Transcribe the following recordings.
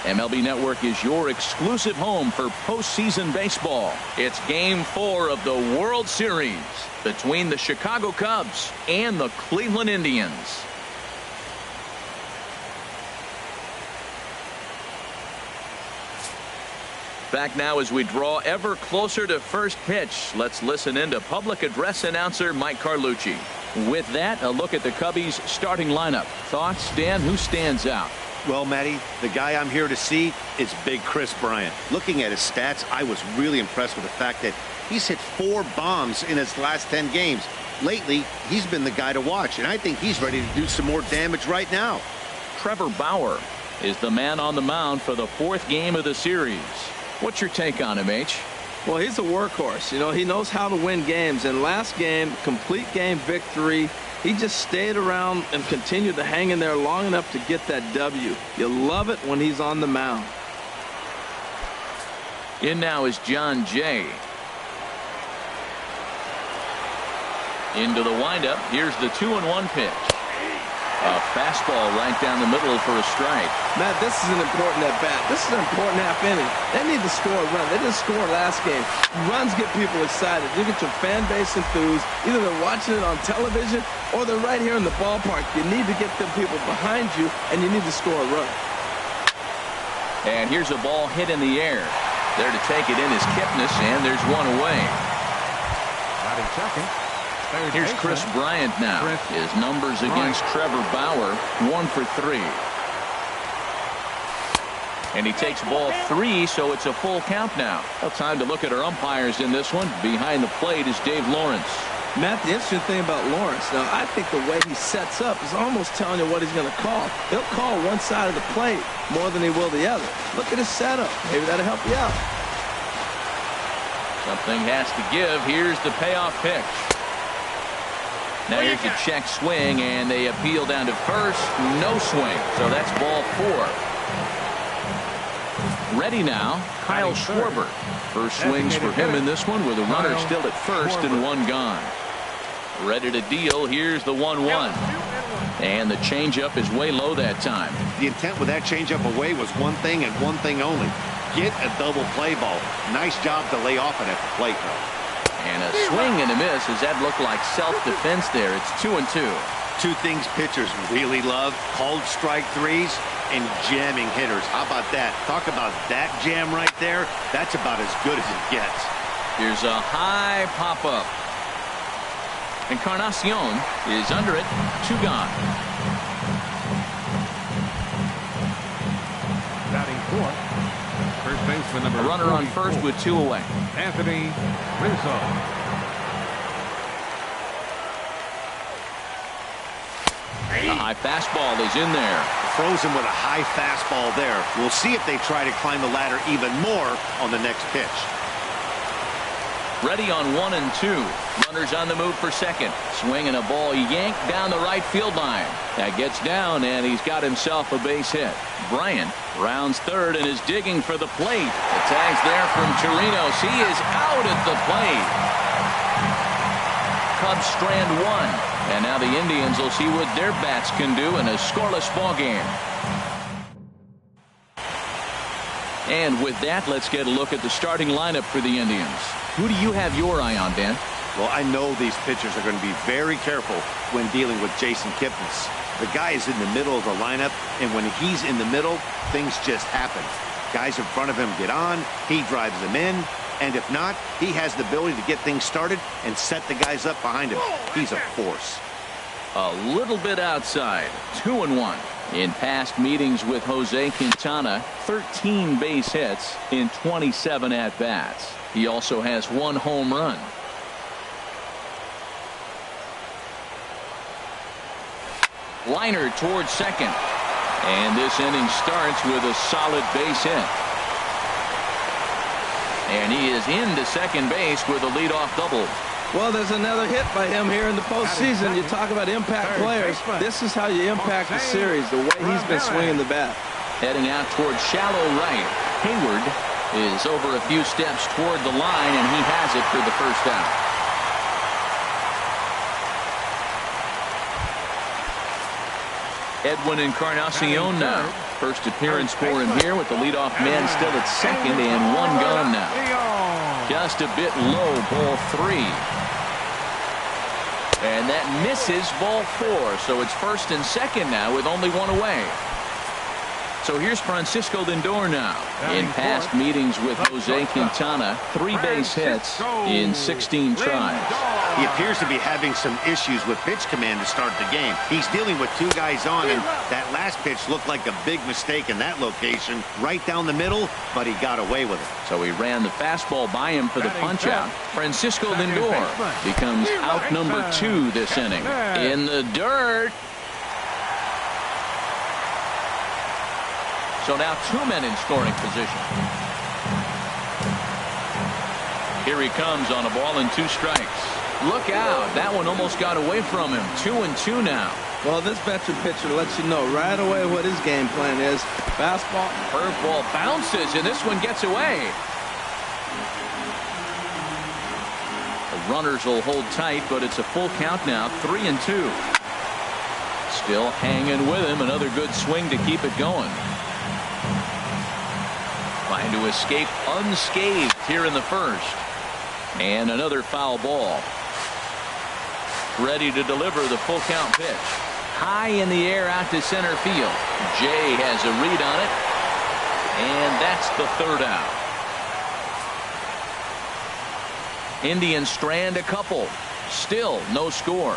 MLB Network is your exclusive home for postseason baseball. It's Game 4 of the World Series between the Chicago Cubs and the Cleveland Indians. Back now as we draw ever closer to first pitch. Let's listen in to public address announcer Mike Carlucci. With that, a look at the Cubbies starting lineup. Thoughts, Dan? Who stands out? Well, Matty, the guy I'm here to see is Big Chris Bryant. Looking at his stats, I was really impressed with the fact that he's hit 4 bombs in his last 10 games. Lately, he's been the guy to watch, and I think he's ready to do some more damage right now. Trevor Bauer is the man on the mound for the 4th game of the series. What's your take on him, H? Well, he's a workhorse. You know, he knows how to win games. And last game, complete game victory. He just stayed around and continued to hang in there long enough to get that W. You love it when he's on the mound. In now is John Jay. Into the windup. Here's the 2-1 pitch. A fastball right down the middle for a strike. Matt, this is an important at-bat. This is an important half inning. They need to score a run. They didn't score last game. Runs get people excited. You get your fan base enthused. Either they're watching it on television or they're right here in the ballpark. You need to get them people behind you, and you need to score a run. And here's a ball hit in the air. There to take it in is Kipnis, and there's one away. Not in second. Here's Chris Bryant now. His numbers against Trevor Bauer, 1 for 3. And he takes ball 3, so it's a full count now. Well, time to look at our umpires in this one. Behind the plate is Dave Lawrence. Matt, the interesting thing about Lawrence, now I think the way he sets up is almost telling you what he's going to call. He'll call one side of the plate more than he will the other. Look at his setup. Maybe that'll help you out. Something has to give. Here's the payoff pitch. Now here's a check swing, and they appeal down to first. No swing, so that's ball 4. Ready now, Kyle Schwarber. First swings for him in this one with a runner still at first and 1 gone. Ready to deal. Here's the 1-1. And the changeup is way low that time. The intent with that changeup away was one thing and one thing only. Get a double play ball. Nice job to lay off it at the plate, though. And a swing and a miss. Does that look like self-defense there? It's 2-2. 2 things pitchers really love: called strike 3s and jamming hitters. How about that? Talk about that jam right there. That's about as good as it gets. Here's a high pop-up. Encarnacion is under it. 2 gone. Batting 4th. First baseman number a runner on first with 2 away. Anthony Rizzo. A high fastball is in there. Frozen with a high fastball there. We'll see if they try to climb the ladder even more on the next pitch. Ready on 1 and 2. Runners on the move for second. Swinging a ball yanked down the right field line. That gets down, and he's got himself a base hit. Bryant rounds third and is digging for the plate. The tag's there from Chirinos. He is out at the plate. Cubs strand 1. And now the Indians will see what their bats can do in a scoreless ball game. And with that, let's get a look at the starting lineup for the Indians. Who do you have your eye on, Dan? Well, I know these pitchers are going to be very careful when dealing with Jason Kipnis. The guy is in the middle of the lineup, and when he's in the middle, things just happen. Guys in front of him get on, he drives them in, and if not, he has the ability to get things started and set the guys up behind him. He's a force. A little bit outside. 2-1. In past meetings with Jose Quintana, 13 base hits in 27 at-bats. He also has 1 home run. Liner towards second. And this inning starts with a solid base hit. And he is into second base with a leadoff double. Well, there's another hit by him here in the postseason. You talk about impact players. This is how you impact the series, the way he's been swinging the bat. Heading out towards shallow right. Hayward is over a few steps toward the line, and he has it for the first out. Edwin Encarnacion now. First appearance for him here with the leadoff man still at second and one gone now. Just a bit low, ball 3. And that misses, ball 4. So it's first and second now with only one away. So here's Francisco Lindor now. In past meetings with Jose Quintana, 3 base hits in 16 tries. He appears to be having some issues with pitch command to start the game. He's dealing with 2 guys on, and that last pitch looked like a big mistake in that location, right down the middle, but he got away with it. So he ran the fastball by him for the punch-out. Francisco Lindor becomes out number 2 this inning. In the dirt. So now 2 men in scoring position. Here he comes on a ball and 2 strikes. Look out. That one almost got away from him. 2-2 now. Well, this veteran pitcher lets you know right away what his game plan is. Fastball. Curveball bounces, and this one gets away. The runners will hold tight, but it's a full count now. 3-2. Still hanging with him. Another good swing to keep it going. Trying to escape unscathed here in the first. And another foul ball. Ready to deliver the full count pitch. High in the air out to center field. Jay has a read on it. And that's the 3rd out. Indians strand a couple. Still no score.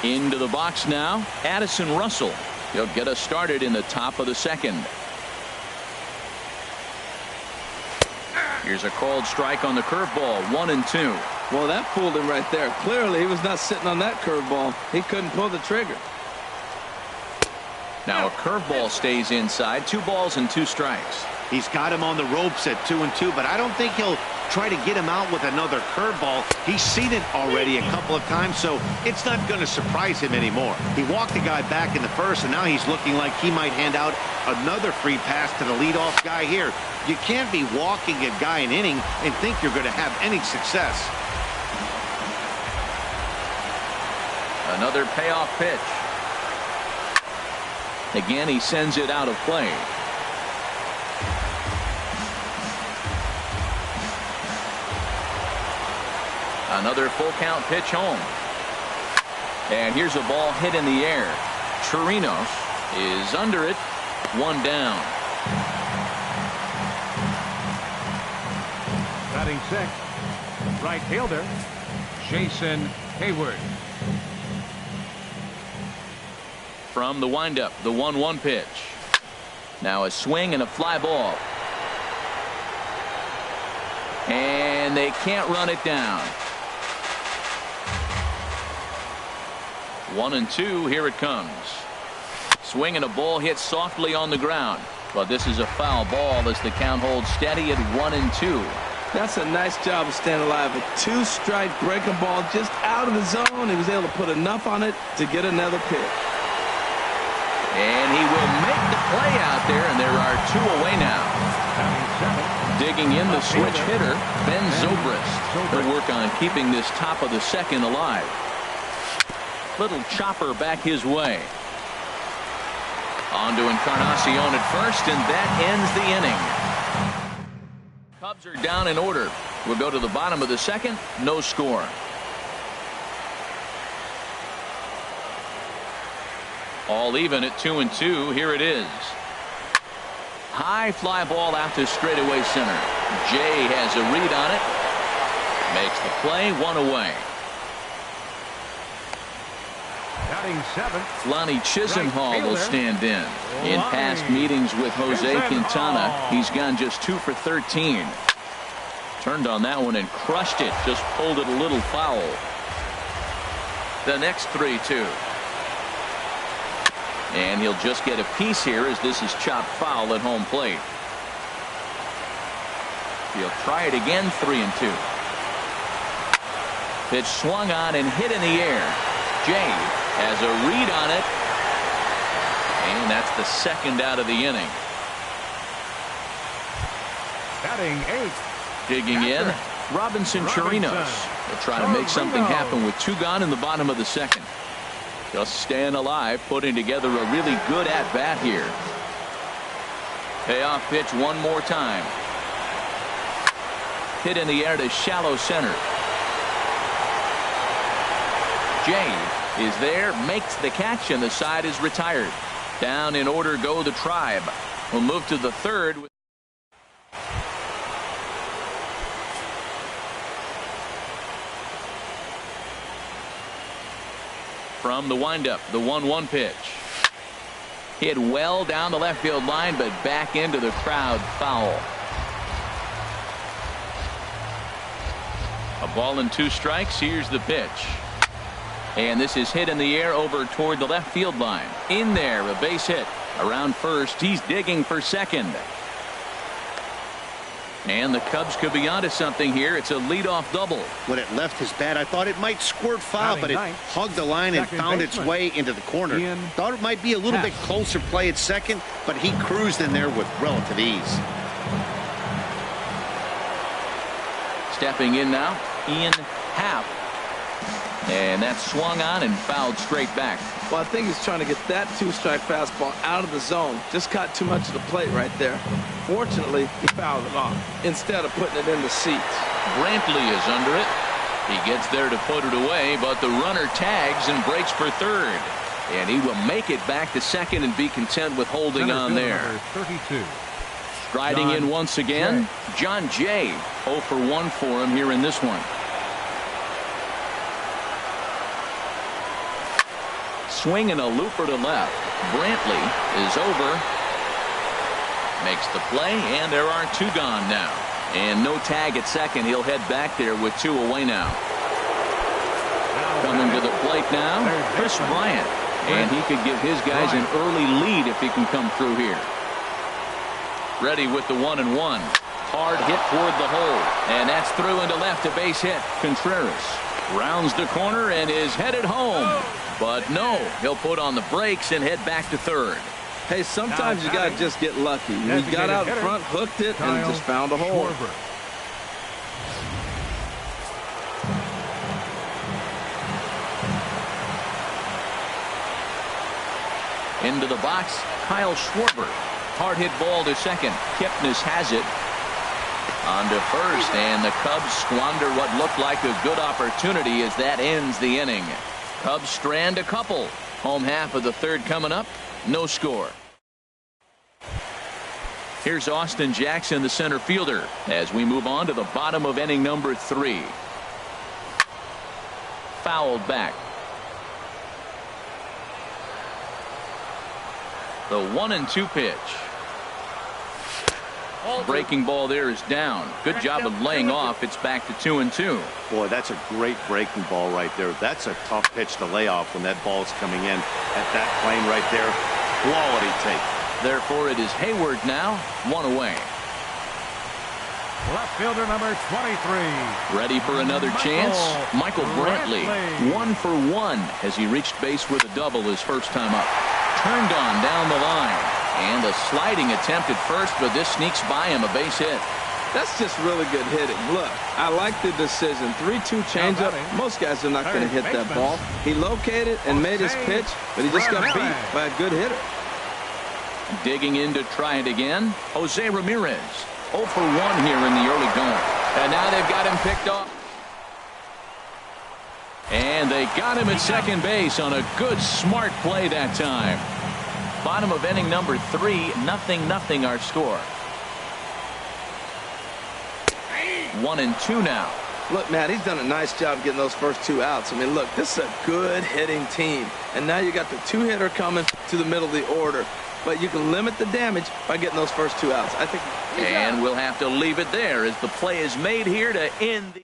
Into the box now, Addison Russell. He'll get us started in the top of the second. Here's a called strike on the curveball. 1-2. Well, that fooled him right there. Clearly, he was not sitting on that curveball. He couldn't pull the trigger. Now a curveball stays inside. 2 balls and 2 strikes. He's got him on the ropes at 2-2, but I don't think he'll try to get him out with another curveball. He's seen it already a couple of times, so it's not going to surprise him anymore. He walked the guy back in the first, and now he's looking like he might hand out another free pass to the leadoff guy here. You can't be walking a guy an inning and think you're going to have any success. Another payoff pitch. Again, he sends it out of play. Another full count pitch home. And here's a ball hit in the air. Chirinos is under it. 1 down. Batting 6th, right fielder, Jason Hayward. From the windup, the 1-1 pitch. Now a swing and a fly ball. And they can't run it down. 1-2. Here it comes. Swing and a ball hit softly on the ground. But this is a foul ball as the count holds steady at 1-2. That's a nice job of staying alive. A 2-strike breaking ball just out of the zone. He was able to put enough on it to get another pitch. And he will make the play out there, and there are 2 away now. Digging in the switch hitter, Ben Zobrist. He'll work on keeping this top of the second alive. Little chopper back his way. On to Encarnacion at first, and that ends the inning. Cubs are down in order. We'll go to the bottom of the second. No score. All even at 2-2. Here it is. High fly ball out to straightaway center. Jay has a read on it. Makes the play. 1 away. Batting 7th, Lonnie Chisenhall will stand in. In past meetings with Jose Quintana, he's gone just 2 for 13. Turned on that one and crushed it. Just pulled it a little foul. The next 3-2. And he'll just get a piece here as this is chopped foul at home plate. He'll try it again. 3-2. Pitch swung on and hit in the air. Jay has a read on it. And that's the second out of the inning. batting 8th. Digging in, Robinson Chirinos. They'll try to make something happen with 2 gone in the bottom of the second. Just staying alive, putting together a really good at-bat here. Payoff pitch one more time. Hit in the air to shallow center. Jay is there, makes the catch, and the side is retired. Down in order go the Tribe. We'll move to the third. From the windup, the 1-1 pitch. Hit well down the left field line, but back into the crowd, foul. A ball and 2 strikes. Here's the pitch. And this is hit in the air over toward the left field line. In there, a base hit. Around first, he's digging for second. And the Cubs could be onto something here. It's a leadoff double. When it left his bat, I thought it might squirt foul, but it hugged the line and found its way into the corner. Thought it might be a little bit closer play at second, but he cruised in there with relative ease. Stepping in now, Ian Happ. And that's swung on and fouled straight back. Well, I think he's trying to get that 2-strike fastball out of the zone. Just caught too much of the plate right there. Fortunately, he fouled it off instead of putting it in the seats. Brantley is under it. He gets there to put it away, but the runner tags and breaks for third. And he will make it back to second and be content with holding on there. 32. Striding in once again, John Jay. 0 for 1 for him here in this one. Swing and a looper to left. Brantley is over. Makes the play, and there are 2 gone now. And no tag at second. He'll head back there with 2 away now. Coming to the plate now, Chris Bryant. And he could give his guys an early lead if he can come through here. Ready with the 1-1. Hard hit toward the hole. And that's through into left, a base hit. Contreras rounds the corner and is headed home. But no, he'll put on the brakes and head back to third. Hey, sometimes you got to just get lucky. He got out in front, hooked it, and just found a hole. Into the box, Kyle Schwarber. Hard hit ball to second. Kipnis has it. On to first, and the Cubs squander what looked like a good opportunity as that ends the inning. Cubs strand a couple. Home half of the third coming up. No score. Here's Austin Jackson, the center fielder, as we move on to the bottom of inning number 3. Fouled back. The 1-2 pitch. Breaking ball there is down. Good job of laying off. It's back to 2-2. Boy, that's a great breaking ball right there. That's a tough pitch to lay off when that ball's coming in at that plane right there. Quality take. Therefore, it is Hayward now, 1 away. Left fielder number 23. Ready for another chance. Michael Brantley, 1 for 1 as he reached base with a double his first time up. Turned on down the line. And a sliding attempt at first, but this sneaks by him, a base hit. That's just really good hitting. Look, I like the decision. 3-2 changeup. Most guys are not going to hit that ball. He located and made his pitch, but he just got beat by a good hitter. Digging in to try it again, Jose Ramirez. 0 for 1 here in the early going. And now they've got him picked off. And they got him at second base on a good, smart play that time. Bottom of inning number 3, 0-0 our score. 1-2 now. Look, Matt, he's done a nice job getting those first 2 outs. I mean, look, this is a good hitting team. And now you got the 2-hitter coming to the middle of the order. But you can limit the damage by getting those first 2 outs. I think. And we'll have to leave it there as the play is made here to end the.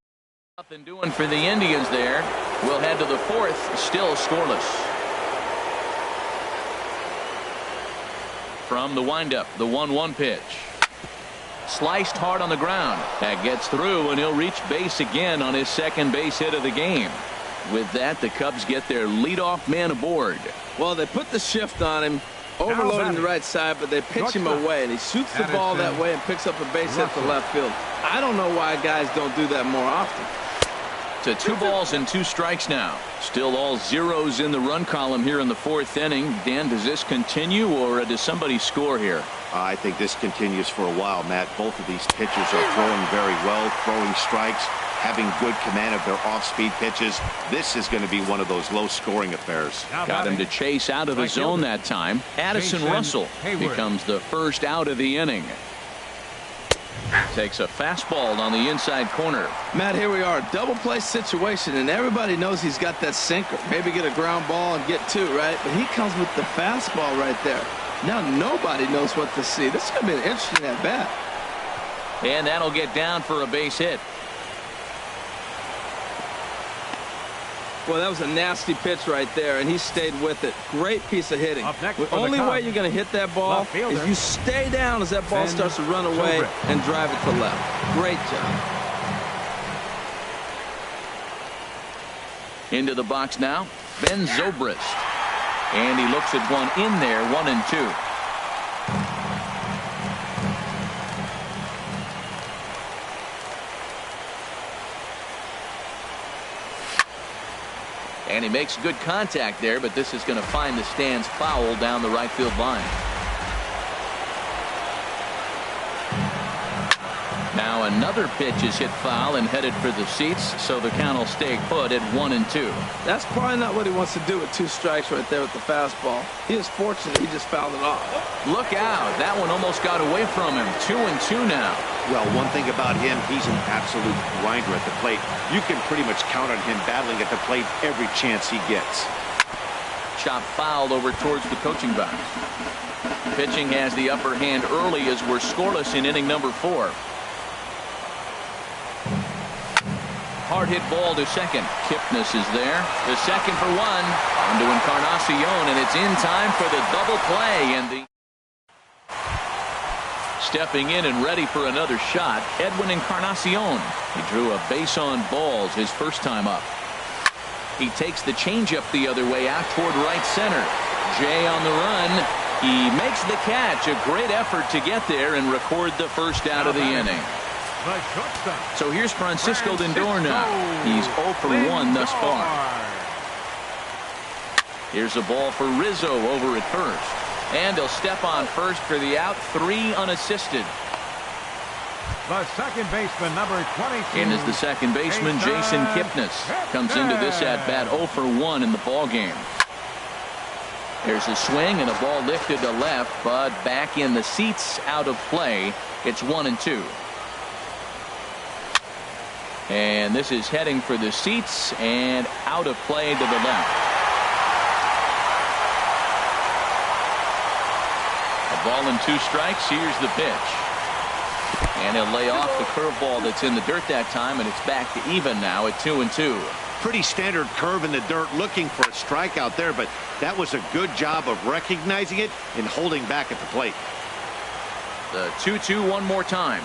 Nothing doing for the Indians there. We'll head to the 4th, still scoreless. From the windup, the 1-1 pitch. Sliced hard on the ground. That gets through, and he'll reach base again on his second base hit of the game. With that, the Cubs get their leadoff man aboard. Well, they put the shift on him, overloading the right side, but they pitch him away, and he shoots the ball that way and picks up a base hit to left field. I don't know why guys don't do that more often. To 2 balls and 2 strikes now. Still all zeros in the run column here in the 4th inning. Dan, does this continue, or does somebody score here? I think this continues for a while, Matt. Both of these pitchers are throwing very well, throwing strikes, having good command of their off-speed pitches. This is going to be one of those low-scoring affairs. Got him to chase out of the zone that time. Addison Russell becomes the first out of the inning. Takes a fastball on the inside corner. Matt, here we are, double play situation, and everybody knows he's got that sinker. Maybe get a ground ball and get 2, right? But he comes with the fastball right there. Now nobody knows what to see. This is going to be an interesting at bat. And that'll get down for a base hit. Well, that was a nasty pitch right there, and he stayed with it. Great piece of hitting. The only way you're going to hit that ball is you stay down as that ball starts to run away and drive it to left. Great job. Into the box now, Ben Zobrist. And he looks at one in there, 1-2. And he makes good contact there, but this is going to find the stands foul down the right field line. Now another pitch is hit foul and headed for the seats, so the count will stay put at 1-2. That's probably not what he wants to do with 2 strikes right there with the fastball. He is fortunate he just fouled it off. Look out. That one almost got away from him. 2-2 now. Well, one thing about him, he's an absolute grinder at the plate. You can pretty much count on him battling at the plate every chance he gets. Chop foul over towards the coaching box. Pitching has the upper hand early as we're scoreless in inning number 4. Hard hit ball to second. Kipnis is there. The second for 1. On to Encarnacion, and it's in time for the double play. And the stepping in and ready for another shot, Edwin Encarnacion. He drew a base on balls his first time up. He takes the changeup the other way out toward right center. Jay on the run. He makes the catch. A great effort to get there and record the first out of the inning. So here's Francisco Lindor now. He's 0 for 1 thus far. Here's a ball for Rizzo over at first. And he'll step on first for the out. 3 unassisted. The second baseman, number 22. In is the second baseman, Jason Kipnis. Comes into this at-bat 0 for 1 in the ball game. There's a swing and a ball lifted to left, but back in the seats, out of play. It's 1-2. And this is heading for the seats and out of play to the left. A ball and 2 strikes. Here's the pitch. And he'll lay off the curveball that's in the dirt that time, and it's back to even now at 2-2. Pretty standard curve in the dirt, looking for a strikeout there, but that was a good job of recognizing it and holding back at the plate. The 2-2 one more time.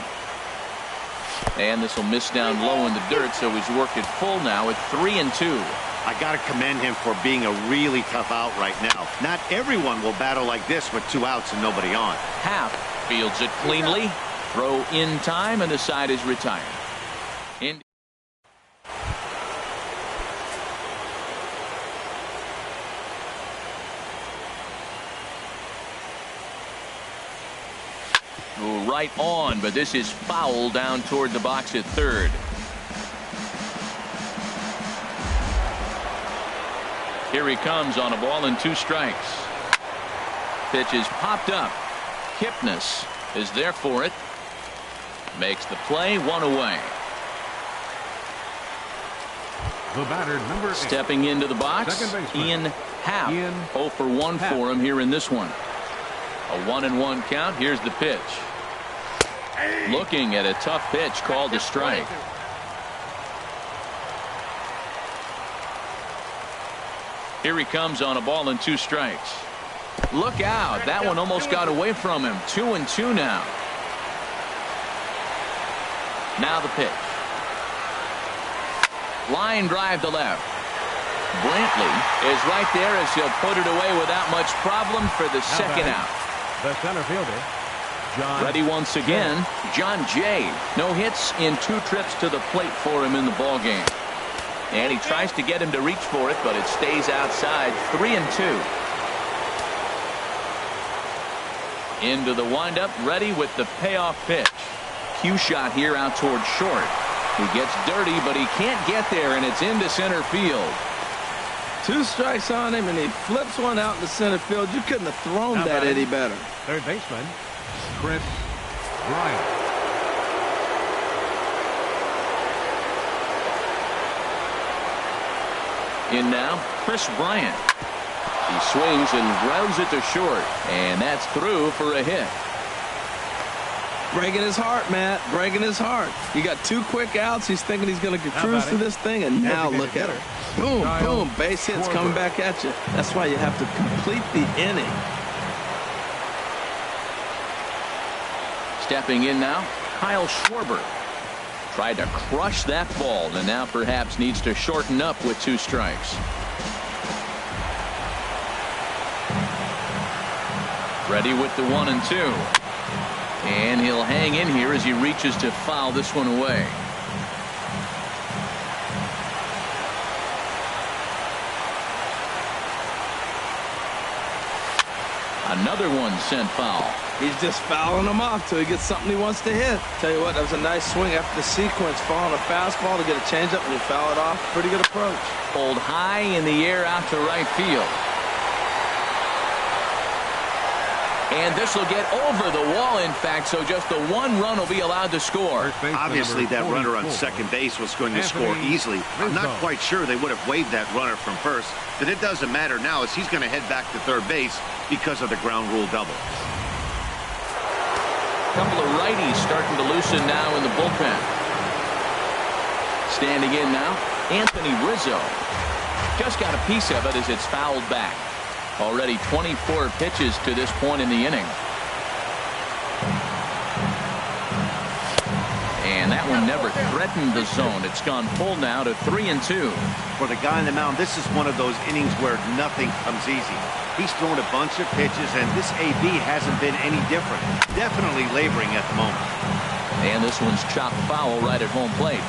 And this will miss down low in the dirt, so he's worked it full now at 3-2. I got to commend him for being a really tough out right now. Not everyone will battle like this with 2 outs and nobody on. Happ fields it cleanly. Throw in time, and the side is retired. Right on, but this is foul down toward the box at third. Here he comes on a ball and 2 strikes. Pitch is popped up. Kipnis is there for it. Makes the play, 1 away. The batter, number 8. Stepping into the box, Ian Happ. 0 for 1 for him here in this one. A 1-1 count. Here's the pitch. Looking at a tough pitch called a strike. Here he comes on a ball and 2 strikes. Look out. That one almost got away from him. 2-2 now. Now the pitch. Line drive to left. Brantley is right there as he'll put it away without much problem for the second out. The center fielder, John. Ready once again, John Jay. No hits in 2 trips to the plate for him in the ball game. And he tries to get him to reach for it, but it stays outside. 3-2. Into the windup, ready with the payoff pitch. Cue shot here out toward short. He gets dirty, but he can't get there, and it's into center field. 2 strikes on him, and he flips one out into center field. You couldn't have thrown that any better. Third baseman, Chris Bryant. In now, Chris Bryant. He swings and grounds it to short, and that's through for a hit. Breaking his heart, Matt. Breaking his heart. You got 2 quick outs. He's thinking he's going to cruise through this thing, and now look at him. Boom, boom. Base hits coming back at you. That's why you have to complete the inning. Stepping in now, Kyle Schwarber. Tried to crush that ball, and now perhaps needs to shorten up with 2 strikes. Ready with the 1-2. And he'll hang in here as he reaches to foul this one away. Another one sent foul. He's just fouling them off till he gets something he wants to hit. Tell you what, that was a nice swing after the sequence. Following a fastball to get a changeup and you foul it off. Pretty good approach. Pulled high in the air out to right field. And this will get over the wall, in fact, so just the 1 run will be allowed to score. Obviously, that runner on second base was going to score easily. I'm not quite sure they would have waved that runner from first, but it doesn't matter now as he's going to head back to third base because of the ground rule double. Couple of righties starting to loosen now in the bullpen. Standing in now, Anthony Rizzo. Just got a piece of it as it's fouled back. Already 24 pitches to this point in the inning. And that one never threatened the zone. It's gone full now to 3-2. For the guy on the mound, this is one of those innings where nothing comes easy. He's thrown a bunch of pitches, and this AB hasn't been any different. Definitely laboring at the moment. And this one's chopped foul right at home plate.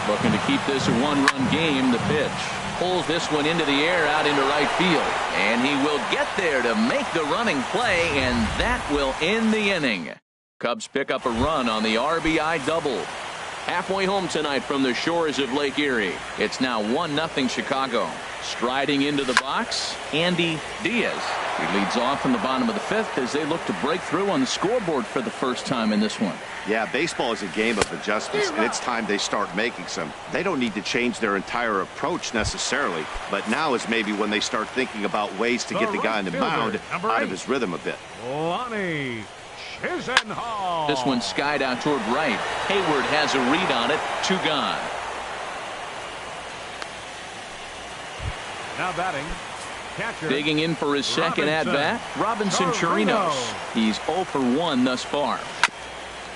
Looking to keep this a 1-run game. The pitch pulls this one into the air out into right field. And he will get there to make the running play, and that will end the inning. Cubs pick up a run on the RBI double. Halfway home tonight from the shores of Lake Erie. It's now 1-0 Chicago. Striding into the box, Andy Diaz. He leads off in the bottom of the 5th as they look to break through on the scoreboard for the first time in this one. Yeah, baseball is a game of adjustments, and it's time they start making some. They don't need to change their entire approach necessarily, but now is maybe when they start thinking about ways to get the guy on the mound out of his rhythm a bit. Lonnie Chisenhall. This one skied out toward right. Hayward has a read on it. 2 gone. Now batting, catcher. Digging in for his second at-bat, Robinson Chirinos. He's 0 for 1 thus far.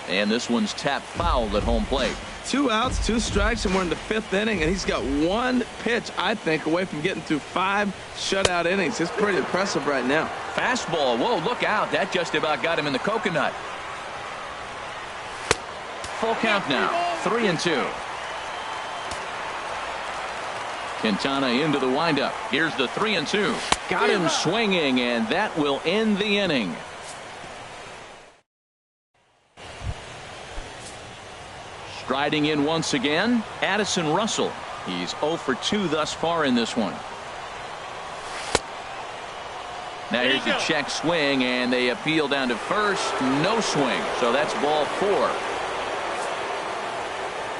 And this one's tapped foul at home plate. 2 outs, 2 strikes, and we're in the 5th inning, and he's got 1 pitch, I think, away from getting through 5 shutout innings. It's pretty impressive right now. Fastball. Whoa, look out. That just about got him in the coconut. Full count now. 3-2. Quintana into the windup. Here's the 3-2. Got him swinging, and that will end the inning. Striding in once again, Addison Russell. He's 0 for 2 thus far in this one. Now here's a check swing, and they appeal down to first. No swing, so that's ball 4.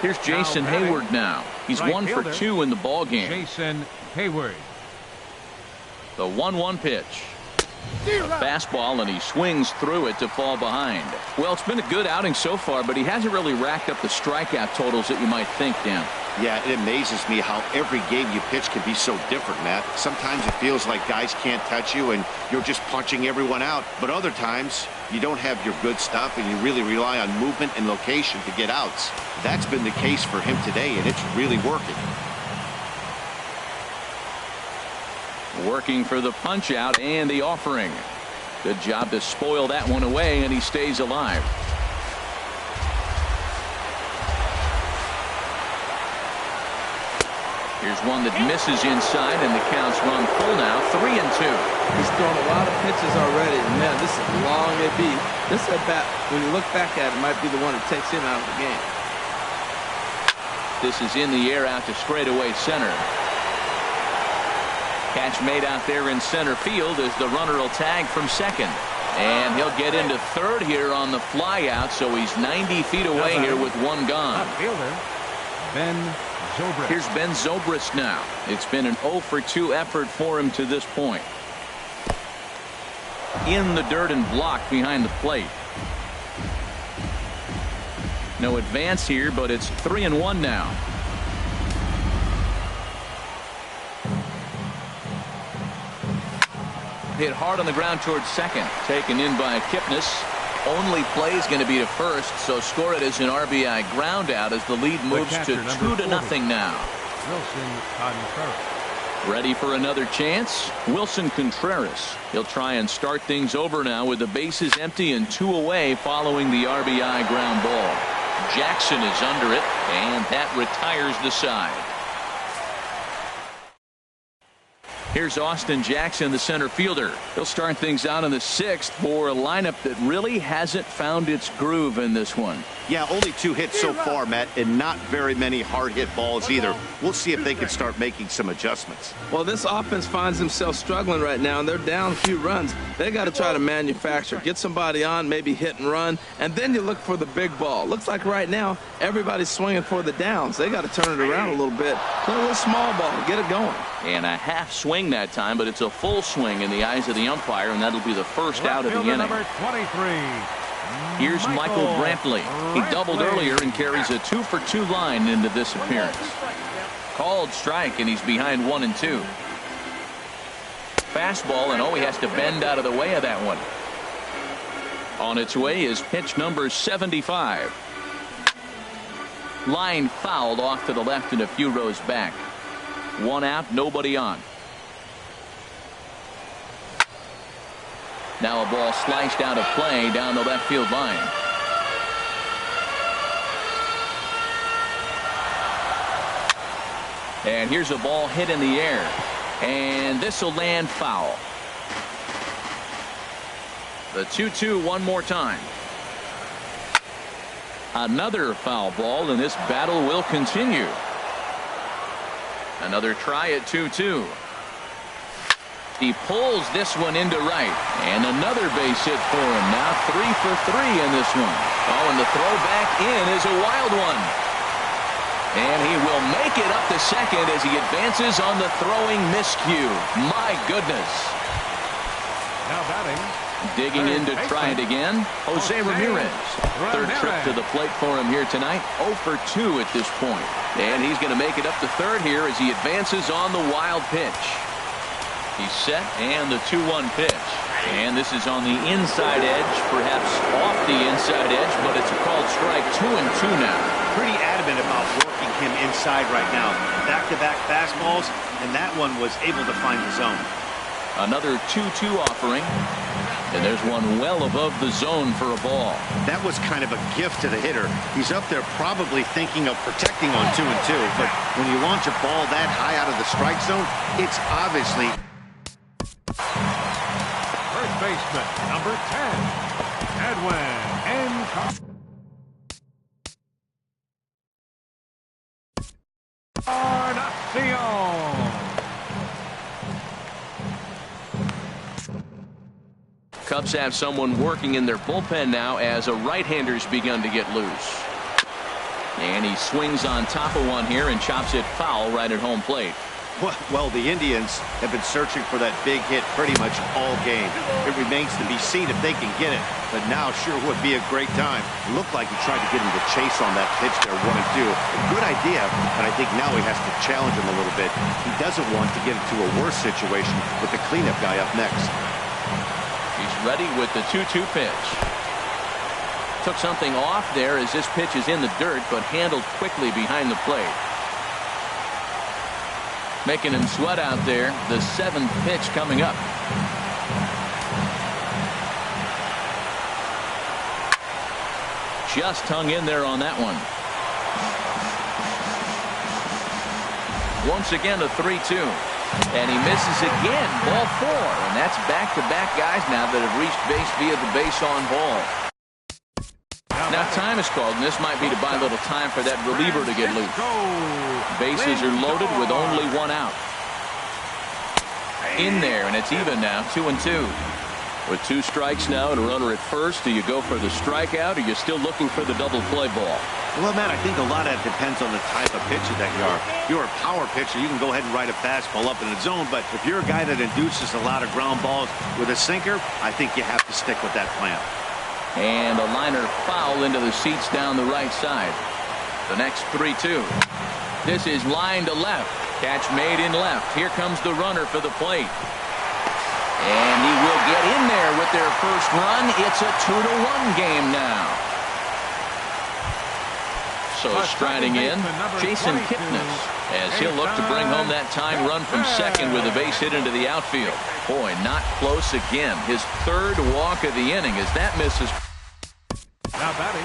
Here's Jason Hayward now. He's 1 for 2 in the ball game. Jason Hayward. The 1-1 pitch. A fastball, and he swings through it to fall behind. Well, it's been a good outing so far, but he hasn't really racked up the strikeout totals that you might think, Dan. Yeah, it amazes me how every game you pitch can be so different, Matt. Sometimes it feels like guys can't touch you and you're just punching everyone out. But other times, you don't have your good stuff and you really rely on movement and location to get outs. That's been the case for him today, and it's really working. Working for the punch out and the offering. Good job to spoil that one away, and he stays alive. Here's one that misses inside, and the count's run full now, 3-2. He's thrown a lot of pitches already. Man, this is long at beat. This at bat, when you look back at it, might be the one that takes him out of the game. This is in the air out to straightaway center. Catch made out there in center field as the runner will tag from second. And he'll get into third here on the fly out, so he's 90 feet away here with one gone. Fielder, Ben Zobrist. Here's Ben Zobrist now. It's been an 0-for-2 effort for him to this point. In the dirt and blocked behind the plate. No advance here, but it's 3-1 now. Hit hard on the ground towards second. Taken in by Kipnis. Only play is going to be to first, so score it as an RBI ground out as the lead moves to 2-0 now. Wilson Contreras. Ready for another chance? Wilson Contreras. He'll try and start things over now with the bases empty and 2 away following the RBI ground ball. Jackson is under it, and that retires the side. Here's Austin Jackson, the center fielder. He'll start things out in the 6th for a lineup that really hasn't found its groove in this one. Yeah, only 2 hits so far, Matt, and not very many hard hit balls either. We'll see if they can start making some adjustments. Well, this offense finds themselves struggling right now, and they're down a few runs. They got to try to manufacture, get somebody on, maybe hit and run, and then you look for the big ball. Looks like right now everybody's swinging for the downs. They got to turn it around a little bit, play a little small ball, get it going. And a half swing that time, but it's a full swing in the eyes of the umpire, and that'll be the first out of the inning. Number 23. Here's Michael Brantley. He doubled earlier and carries a 2-for-2 line into this appearance. Called strike, and he's behind 1-2. Fastball, and he has to bend out of the way of that one. On its way is pitch number 75. Line fouled off to the left and a few rows back. 1 out, nobody on. Now a ball sliced out of play down the left field line. And here's a ball hit in the air. And this will land foul. The 2-2 one more time. Another foul ball, and this battle will continue. Another try at 2-2. He pulls this one into right, and another base hit for him. Now 3 for 3 in this one. And the throw back in is a wild one. And he will make it up to second as he advances on the throwing miscue. My goodness. Now batting. Digging in to try it again, Jose Ramirez. Third trip to the plate for him here tonight. 0 for 2 at this point. And he's going to make it up to third here as he advances on the wild pitch. He's set, and the 2-1 pitch. And this is on the inside edge, perhaps off the inside edge, but it's a called strike. 2-2 now. Pretty adamant about working him inside right now. Back-to-back fastballs, and that one was able to find the zone. Another 2-2 offering. And there's one well above the zone for a ball. That was kind of a gift to the hitter. He's up there probably thinking of protecting on 2-2, but when you launch a ball that high out of the strike zone, it's obviously... First baseman, number 10, Edwin Encarnacion. Cubs have someone working in their bullpen now as a right-hander's begun to get loose. And he swings on top of one here and chops it foul right at home plate. Well, the Indians have been searching for that big hit pretty much all game. It remains to be seen if they can get it, but now sure would be a great time. It looked like he tried to get him to chase on that pitch there, 1-2. A good idea, but I think now he has to challenge him a little bit. He doesn't want to get into a worse situation with the cleanup guy up next. He's ready with the 2-2 pitch. Took something off there as this pitch is in the dirt, but handled quickly behind the plate. Making him sweat out there. The 7th pitch coming up. Just hung in there on that one. Once again, a 3-2. And he misses again. Ball 4. And that's back-to-back guys now that have reached base via the base on ball. Now time is called, and this might be to buy a little time for that reliever to get loose. Bases are loaded with only one out. In there, and it's even now, 2-2. With 2 strikes now and a runner at first, do you go for the strikeout, or are you still looking for the double play ball? Well, Matt, I think a lot of that depends on the type of pitcher that you are. If you're a power pitcher, you can go ahead and ride a fastball up in the zone, but if you're a guy that induces a lot of ground balls with a sinker, I think you have to stick with that plan. And a liner foul into the seats down the right side. The next 3-2. This is line to left. Catch made in left. Here comes the runner for the plate. And he will get in there with their first run. It's a 2-1 game now. So striding in, Jason Kipnis, as he'll look to bring home that tying run from second with a base hit into the outfield. Boy, not close again. His 3rd walk of the inning as that misses. Now batting,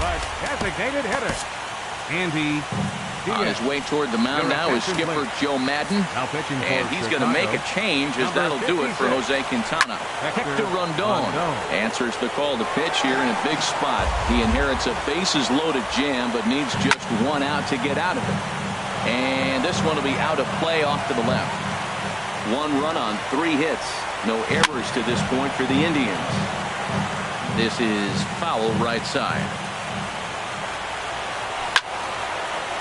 but designated hitter, Andy. On his way toward the mound now is skipper Joe Madden, and he's going to make a change as that'll do it for Jose Quintana. Hector Rondon answers the call to pitch here in a big spot. He inherits a bases-loaded jam, but needs just 1 out to get out of it. And this one will be out of play off to the left. 1 run on 3 hits. No errors to this point for the Indians. This is foul right side.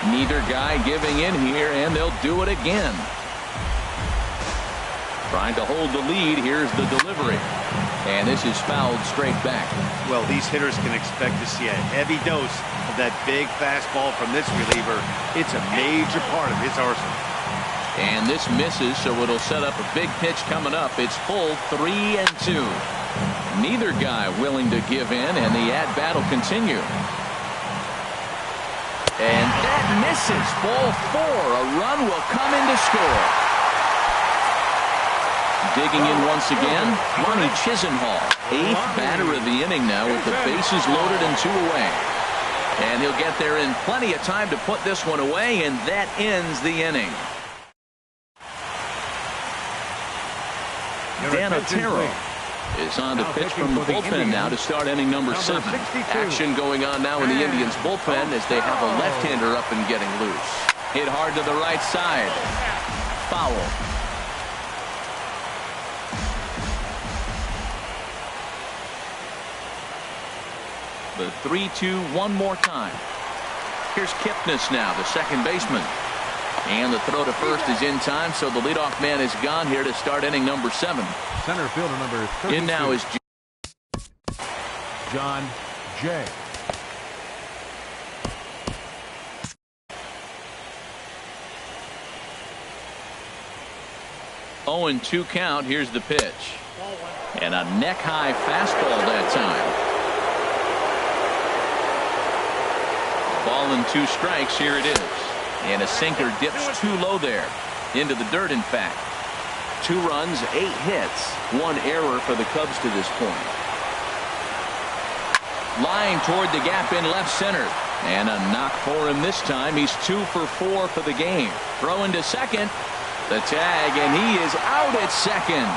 Neither guy giving in here, and they'll do it again. Trying to hold the lead. Here's the delivery. And this is fouled straight back. Well, these hitters can expect to see a heavy dose of that big fastball from this reliever. It's a major part of his arsenal. And this misses, so it'll set up a big pitch coming up. It's full 3-2. Neither guy willing to give in, and the at-bat will continue. And that misses. Ball 4. A run will come in to score. Digging in once again, Ronnie Chisenhall. 8th batter of the inning now with the bases loaded and 2 away. And he'll get there in plenty of time to put this one away, and that ends the inning. Dan Otero is on to pitch from the bullpen now to start inning number 7. Action going on now in the Indians bullpen as they have a left-hander up and getting loose. Hit hard to the right side. Foul. The 3-2 one more time. Here's Kipnis now, the second baseman. And the throw to first is in time, so the leadoff man is gone here to start inning number 7. Center fielder number 32. In now is John Jay. Oh, and 2 count. Here's the pitch. And a neck-high fastball that time. Ball and 2 strikes. Here it is. And a sinker dips too low there. Into the dirt, in fact. 2 runs, 8 hits. 1 error for the Cubs to this point. Line toward the gap in left center. And a knock for him this time. He's 2 for 4 for the game. Throw into second. The tag, and he is out at second.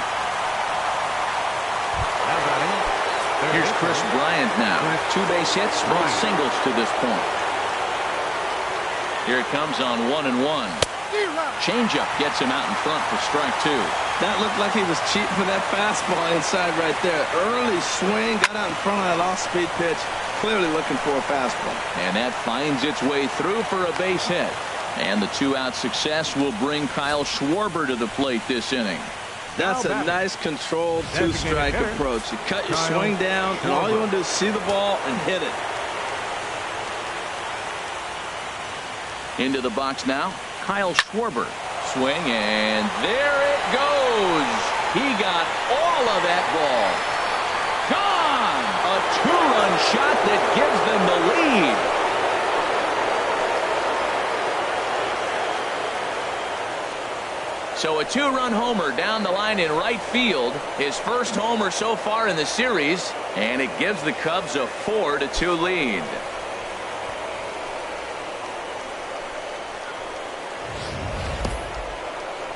Here's Chris Bryant now. 2 base hits, both singles to this point. Here it comes on 1-1. Changeup gets him out in front for strike 2. That looked like he was cheating for that fastball inside right there. Early swing, got out in front of that off-speed pitch. Clearly looking for a fastball. And that finds its way through for a base hit. And the 2-out success will bring Kyle Schwarber to the plate this inning. That's a nice controlled 2-strike approach. You cut your swing down, and all you want to do is see the ball and hit it. Into the box now, Kyle Schwarber. Swing, and there it goes. He got all of that ball. Gone! A 2-run shot that gives them the lead. So a 2-run homer down the line in right field. His first homer so far in the series, and it gives the Cubs a 4-2 lead.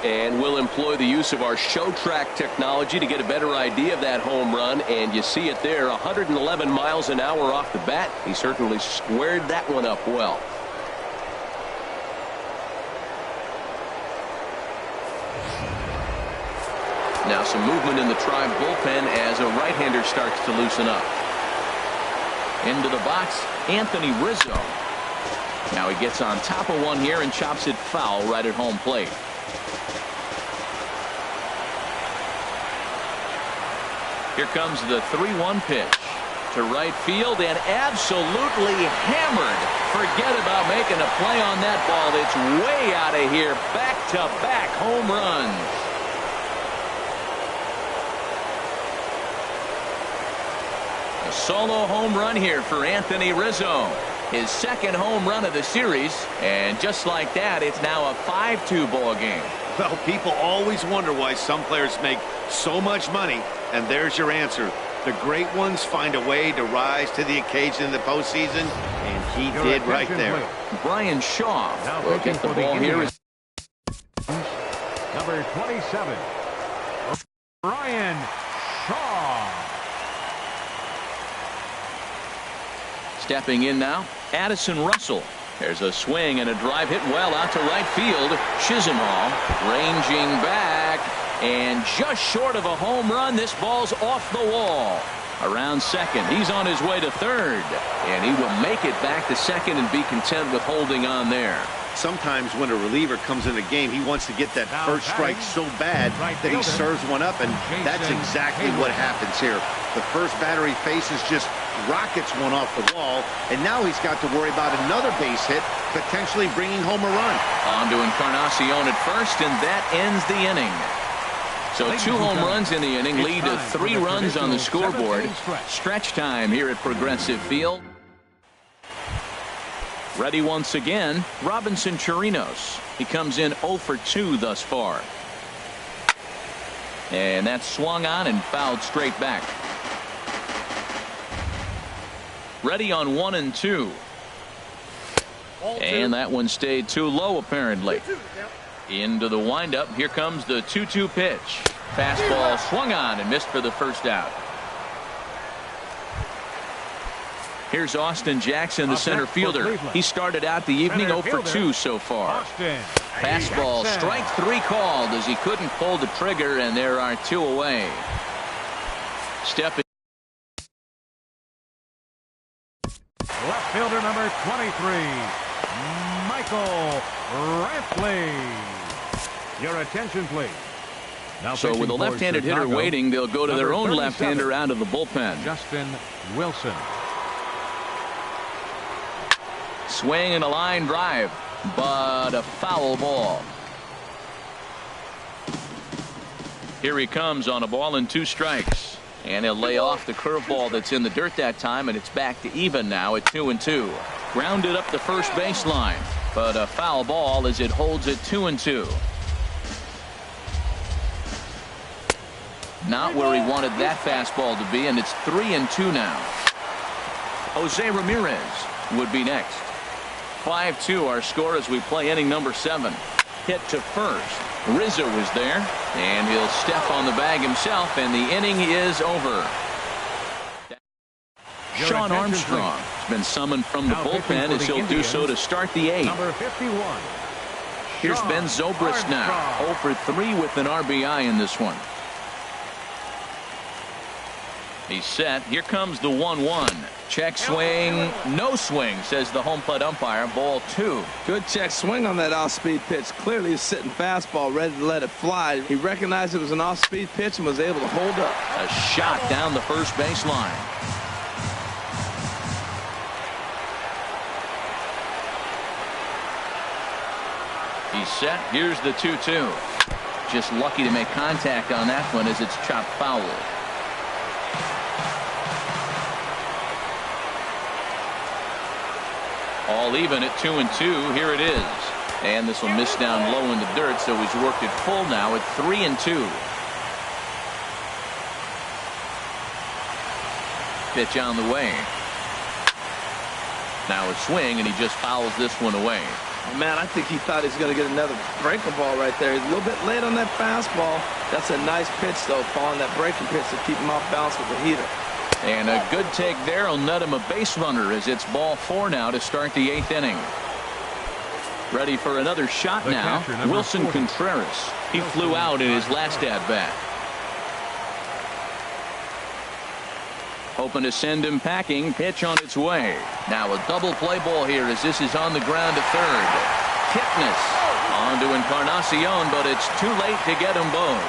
And we'll employ the use of our show track technology to get a better idea of that home run. And you see it there, 111 miles an hour off the bat. He certainly squared that one up well. Now some movement in the Tribe bullpen as a right-hander starts to loosen up. Into the box, Anthony Rizzo. Now he gets on top of one here and chops it foul right at home plate. Here comes the 3-1 pitch to right field and absolutely hammered. Forget about making a play on that ball. It's way out of here. Back-to-back home runs. A solo home run here for Anthony Rizzo. His second home run of the series. And just like that, it's now a 5-2 ball game. Well, people always wonder why some players make so much money. And there's your answer. The great ones find a way to rise to the occasion in the postseason. And he did right there. Brian Shaw will get the ball here. Number 27, Brian Shaw. Stepping in now, Addison Russell. There's a swing and a drive hit well out to right field. Chisenhall ranging back and just short of a home run. This ball's off the wall. Around second, he's on his way to third, and he will make it back to second and be content with holding on there. Sometimes when a reliever comes in the game, he wants to get that first strike so bad that he serves one up, and that's exactly what happens here. The first batter he faces just rockets one off the wall, and now he's got to worry about another base hit, potentially bringing home a run. On to Encarnacion at first, and that ends the inning. So 2 home runs in the inning lead to 3 runs on the scoreboard. Stretch time here at Progressive Field. Ready once again, Robinson Chirinos. He comes in 0 for 2 thus far. And that's swung on and fouled straight back. Ready on 1 and 2. And that one stayed too low apparently. Into the windup. Here comes the 2-2 pitch. Fastball swung on and missed for the first out. Here's Austin Jackson, the center fielder. He started out the evening 0 for 2 so far. Fastball, strike 3 called as he couldn't pull the trigger, and there are 2 away. Stepping. Left fielder number 23, Michael Brantley. Your attention, please. Now so with a left-handed hitter waiting, they'll go to their own left-hander out of the bullpen. Justin Wilson. Swing and a line drive, but a foul ball. Here he comes on a ball and 2 strikes. And he'll lay off the curveball that's in the dirt that time, and it's back to even now at 2 and 2. Grounded up the first baseline, but a foul ball as it holds at 2 and 2. Not where he wanted that fastball to be, and it's 3 and 2 now. Jose Ramirez would be next. 5-2 our score as we play inning number 7. Hit to first. Rizzo is there, and he'll step on the bag himself, and the inning is over. Sean Armstrong has been summoned from the bullpen as he'll do so to start the 8th. Number 51. Here's Ben Zobrist now, 0 for 3 with an RBI in this one. He's set. Here comes the 1-1. Check swing. No swing, says the home plate umpire. Ball 2. Good check swing on that off-speed pitch. Clearly a sitting fastball ready to let it fly. He recognized it was an off-speed pitch and was able to hold up. A shot down the first baseline. He's set. Here's the 2-2. Just lucky to make contact on that one as it's chopped foul. All even at 2 and 2. Here it is. And this will miss down low in the dirt, so he's worked it full now at 3 and 2. Pitch on the way. Now a swing, and he just fouls this one away. Man, I think he thought he was going to get another breaking ball right there. He's a little bit late on that fastball. That's a nice pitch, though, following that breaking pitch to keep him off balance with the heater. And a good take there will net him a base runner as it's ball 4 now to start the 8th inning. Ready for another shot The now. catcher, Wilson 40. Contreras. He flew out in his last at-bat. Hoping to send him packing. Pitch on its way. Now a double play ball here as this is on the ground to third. Kipnis on to Encarnacion, but it's too late to get them both.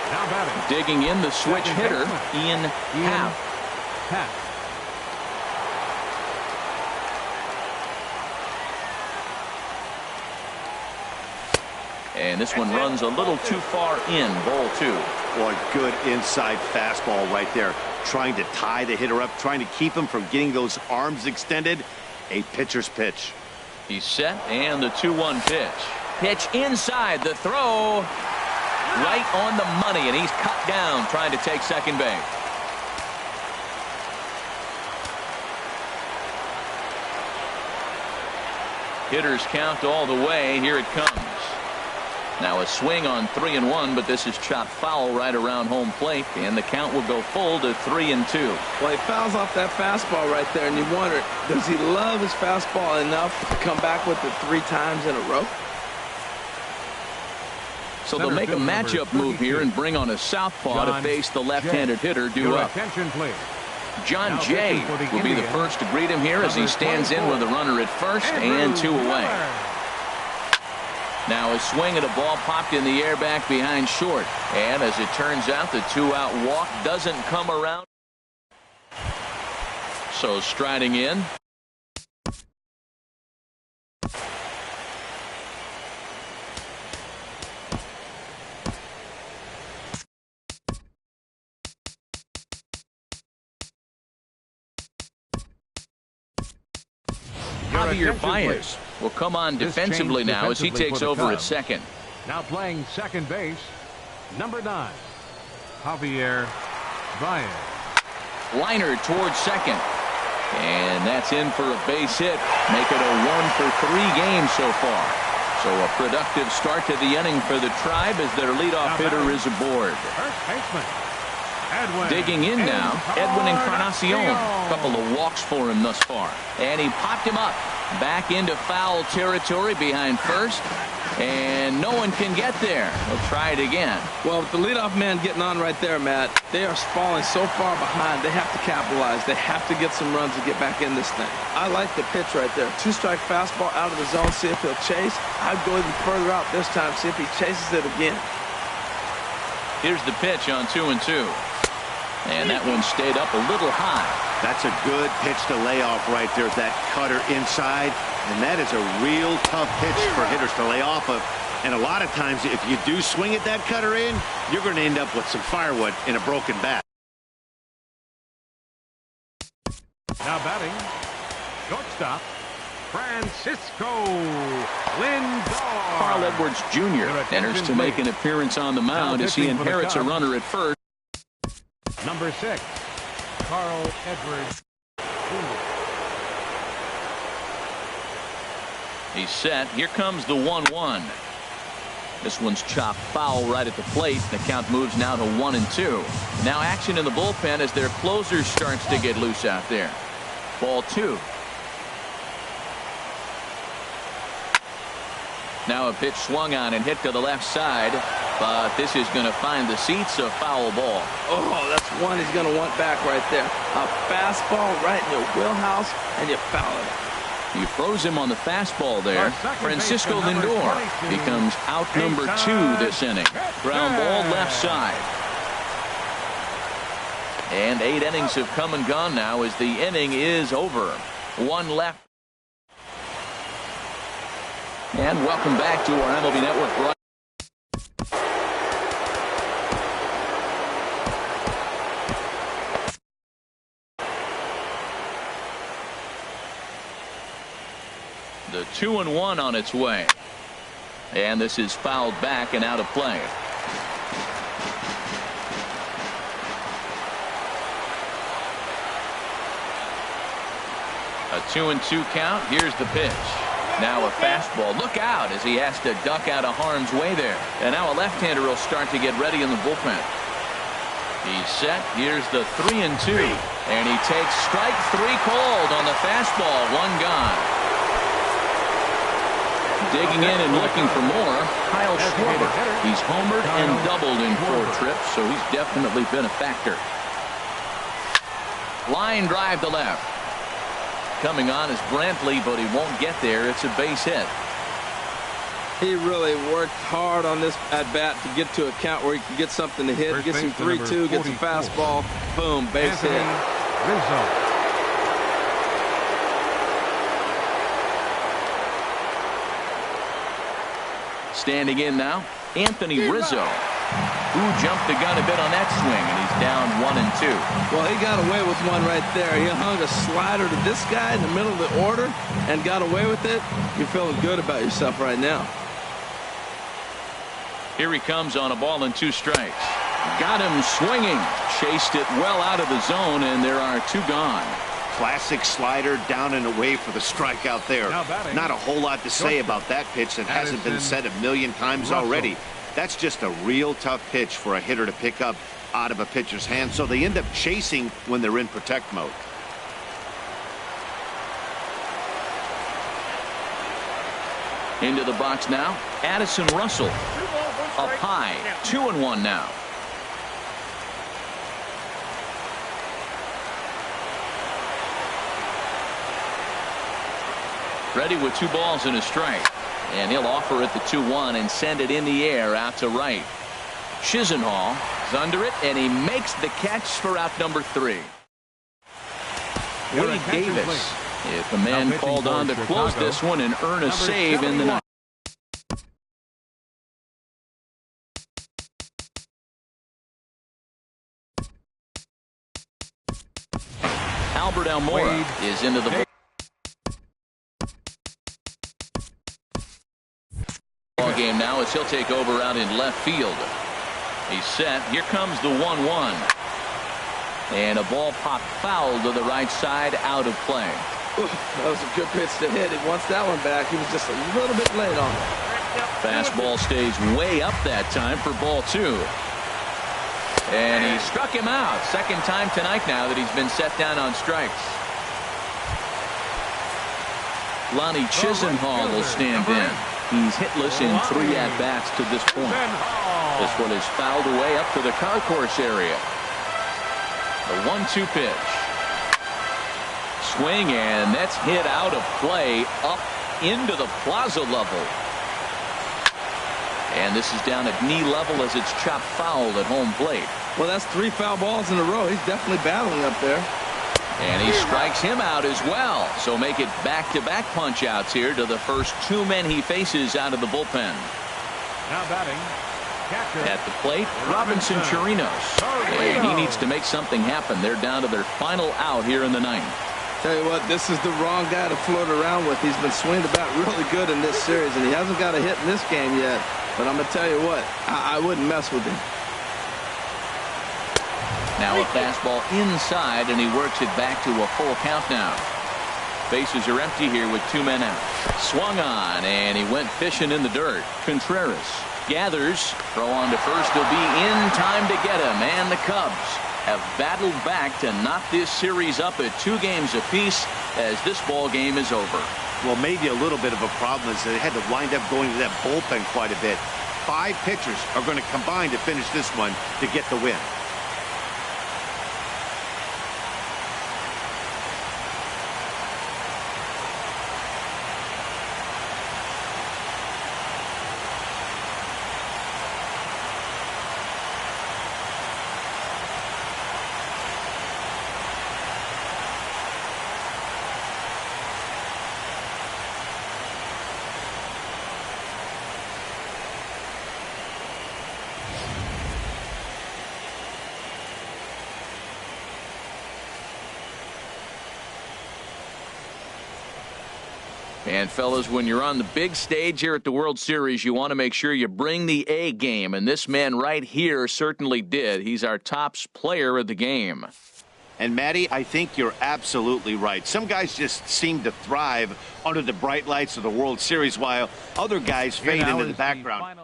Now batting. Digging in the switch Second hitter, baseman. Ian Happ. Happ. And this one runs a little too far in. Ball 2. Boy, good inside fastball right there. Trying to tie the hitter up, trying to keep him from getting those arms extended. A pitcher's pitch. He's set, and the 2-1 pitch. Pitch inside, the throw right on the money, and he's cut down trying to take second base. Hitters count all the way. Here it comes. Now a swing on 3-1, but this is chopped foul right around home plate, and the count will go full to 3-2. Well, he fouls off that fastball right there, and you wonder, does he love his fastball enough to come back with it 3 times in a row? So they'll make a matchup move here and bring on a southpaw to face the left-handed hitter due Your up. attention, please. John Now Jay pitching for the will be the Indians, first to greet him here as he stands in with a runner at first and 2 away. Now a swing at a ball popped in the air back behind short. And as it turns out, the 2-out walk doesn't come around. So striding in. Javier Baez will come on defensively now as he takes over at second. Now playing second base, number 9, Javier Baez. Liner towards second. And that's in for a base hit. Make it a 1-for-3 game so far. So a productive start to the inning for the Tribe as their leadoff hitter is aboard. First baseman, Edwin. Digging in now, Edwin Encarnacion. A couple of walks for him thus far. And he popped him up. Back into foul territory behind first. And no one can get there. We'll try it again. Well, with the leadoff man getting on right there, Matt, they are falling so far behind. They have to capitalize. They have to get some runs to get back in this thing. I like the pitch right there. 2-strike fastball out of the zone. See if he'll chase. I'd go even further out this time. See if he chases it again. Here's the pitch on 2-2. And that one stayed up a little high. That's a good pitch to lay off right there. That cutter inside. And that is a real tough pitch for hitters to lay off of. And a lot of times, if you do swing at that cutter in, you're going to end up with some firewood in a broken bat. Now batting, shortstop, Francisco Lindor. Carl Edwards Jr. enters to make an appearance on the mound as he inherits a runner at first. Number 6, Carl Edwards Jr. He's set. Here comes the 1-1. This one's chopped foul right at the plate. The count moves now to 1-2. Now action in the bullpen as their closer starts to get loose out there. Ball 2. Now a pitch swung on and hit to the left side. But this is going to find the seats, a foul ball. Oh, that's one he's going to want back right there. A fastball right in your wheelhouse, and you foul it. He froze him on the fastball there. Francisco Lindor becomes out number 2 this inning. Ground ball left side. And 8 innings have come and gone now as the inning is over. 1 left. And welcome back to our MLB Network broadcast. The 2-1 on its way. And this is fouled back and out of play. A 2-2 count. Here's the pitch. Now a fastball. Look out as he has to duck out of harm's way there. And now a left-hander will start to get ready in the bullpen. He's set. Here's the 3-2. And he takes strike 3 called on the fastball. 1 gone. Digging in and looking for more, Kyle Schwarber. He's homered and doubled in 4 trips, so he's definitely been a factor. Line drive to left. Coming on is Brantley, but he won't get there. It's a base hit. He really worked hard on this at-bat to get to a count where he can get something to hit. Gets him 3-2, gets a fastball. Boom, base hit. Standing in now, Anthony Rizzo, who jumped the gun a bit on that swing, and he's down 1-2. Well, he got away with one right there. He hung a slider to this guy in the middle of the order and got away with it. You're feeling good about yourself right now. Here he comes on a ball and 2 strikes. Got him swinging. Chased it well out of the zone, and there are 2 gone. Classic slider down and away for the strikeout there. Not a whole lot to say about that pitch that hasn't been said a million times already. That's just a real tough pitch for a hitter to pick up out of a pitcher's hand, so they end up chasing when they're in protect mode. Into the box now, Addison Russell. Up high, 2-1 now. Ready with 2 balls and a strike. And he'll offer it the 2-1 and send it in the air out to right. Chisenhall is under it, and he makes the catch for out number 3. Wade Davis, if the man called on to close this one and earn a save in the ninth. Albert Almora is into the ball game now as he'll take over out in left field. He's set. Here comes the 1-1. And a ball popped foul to the right side, out of play. Ooh, that was a good pitch to hit. He wants that one back. He was just a little bit late on it. Fastball stays way up that time for ball 2. And he struck him out. Second time tonight now that he's been set down on strikes. Lonnie Chisenhall will stand in. He's hitless in 3 at-bats to this point. This one is fouled away up to the concourse area. The 1-2 pitch. Swing, and that's hit out of play up into the plaza level. And this is down at knee level as it's chopped foul at home plate. Well, that's 3 foul balls in a row. He's definitely battling up there. And he strikes him out as well. So make it back-to-back punch-outs here to the first 2 men he faces out of the bullpen. Now batting, catcher. At the plate, Robinson Chirinos. And he needs to make something happen. They're down to their final out here in the 9th. Tell you what, this is the wrong guy to float around with. He's been swinging about really good in this series, and he hasn't got a hit in this game yet. But I'm going to tell you what, I wouldn't mess with him. Now a fastball inside, and he works it back to a full count now. Bases are empty here with 2 men out. Swung on, and he went fishing in the dirt. Contreras gathers. Throw on to first will be in time to get him. And the Cubs have battled back to knock this series up at 2 games apiece as this ball game is over. Well, maybe a little bit of a problem is they had to wind up going to that bullpen quite a bit. 5 pitchers are going to combine to finish this one to get the win. And fellas, when you're on the big stage here at the World Series, you want to make sure you bring the A game. And this man right here certainly did. He's our top player of the game. And, Matty, I think you're absolutely right. Some guys just seem to thrive under the bright lights of the World Series, while other guys fade into the background.